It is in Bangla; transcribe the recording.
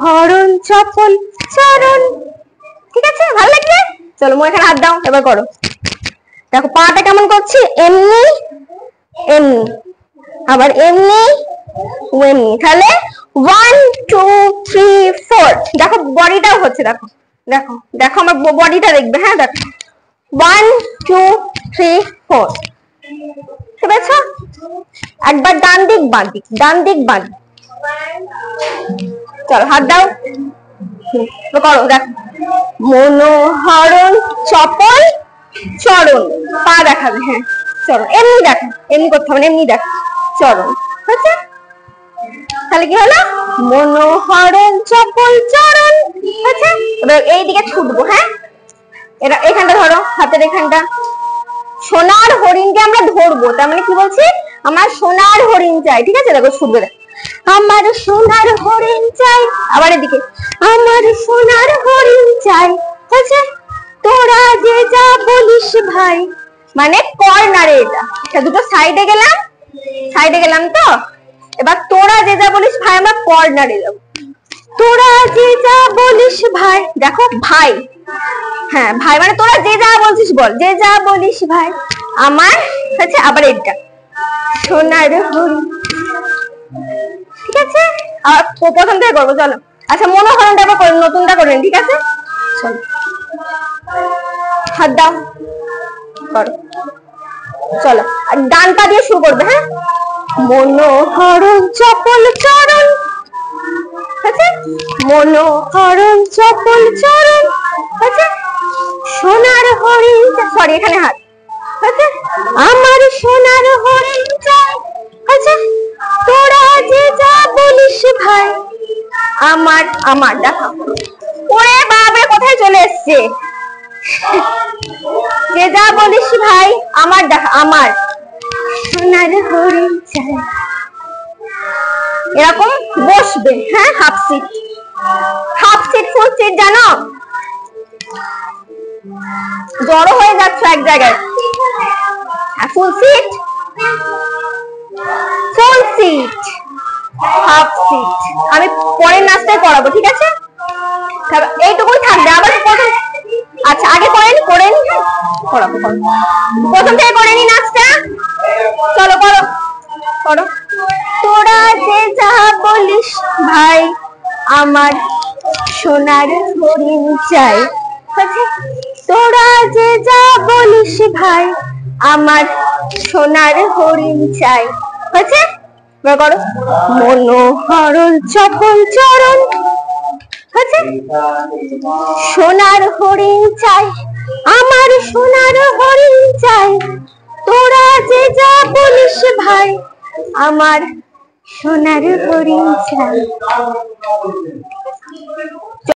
হরণ চপল চরণ। ঠিক আছে, ভালো লাগবে? চলো মো এখানে হাত দাও, এবার করো। দেখো পাটা কেমন করছি, এমনি এমনি, আবার এমনি এমনি। তাহলে 1 2 3 4। দেখো বডিটাও হচ্ছে, দেখো দেখো দেখো আমার বডিটা দেখবে। হ্যাঁ দেখো 1 2 3 4। ঠিক আছে, একবার ডান দিক বাঁ দিক, ডান দিক বাঁ দিক। চলো হাত দাও, করো। দেখো মনোহরণ চপল চরণ, পা দেখাবে। হ্যাঁ চরণ এমনি দেখো, এমনি করতে হবে, এমনি দেখো চরণ। হচ্ছে, তাহলে কি হলো, মনোহরণ চপল চরণ। আচ্ছা এবার এইদিকে ছুটবো। হ্যাঁ এটা এখানটা ধরো, হাতের এখানটা। সোনার হরিণকে আমরা ধরবো, তার মানে কি বলছি, আমার সোনার হরিণ চাই। ঠিক আছে, দেখো ছুটবে, আমার সোনার হরিণ চাই। আবার এদিকে, আমার সোনার হরিণ চাই। আচ্ছা তোরা যে যা বলিস ভাই, মানে কর্নারে এটা দুটো সাইডে গেলাম, সাইডে গেলাম তো। এবার তোরা যে যা বলিস ভাই, আমরা কর্নারে যাব। তোরা যে যা বলিস ভাই, দেখো ভাই, হ্যাঁ ভাই মানে তোরা যে যা বলছিস বল, যে যা বলিস ভাই আমার। আচ্ছা আবার এটা সোনার হরিণ। ঠিক আছে, আর প্রথম থেকে করবো চলো। আচ্ছা মনোহরণটা আবার করুন, নতুনটা করেন। ঠিক আছে চলো, হাত দাও, করো। চলো আর ডান পা দিয়ে শুরু করবে। হ্যাঁ মনোহরণ চপল চরণ। আচ্ছা মনোহরণ চপল চরণ। আচ্ছা সোনার হরিণ, সরি এখানে হাত। আচ্ছা আমার সোনার হরিণ চাই। আচ্ছা তোরা যে যা বলিস ভাই আমার। আমার দেখা, ওরে বাবা কোথায় চলে এসছে, যে যা বলিস ভাই আমার। দেখা আমার সোনার হরিণ চাই। এরকম বসবে। হ্যাঁ half sit, half sit full sit জানো, জড়ো হয়ে যাচ্ছে এক জায়গায়। Full sit, full sit, half sit. আমি পরের নাচটাই করাবো। ঠিক আছে, এইটুকুই থাকবে। আবার প্রথম, আচ্ছা আগে করেন, করেন করাবো, প্রথম থেকে করে নি নাচটা। চলো করো, করো। তোরা যে যা বলিস ভাই আমার সোনার হরিণ চাই। তোরা যে যা বলিস ভাই আমার সোনার হরিণ চাই। হয়েছে, করো মনোহরণ চপল চরণ। হয়েছে, সোনার হরিণ চাই, আমার সোনার হরিণ চাই। তোরা যে যা বলিস ভাই আমার সোনার হরিণ চাই।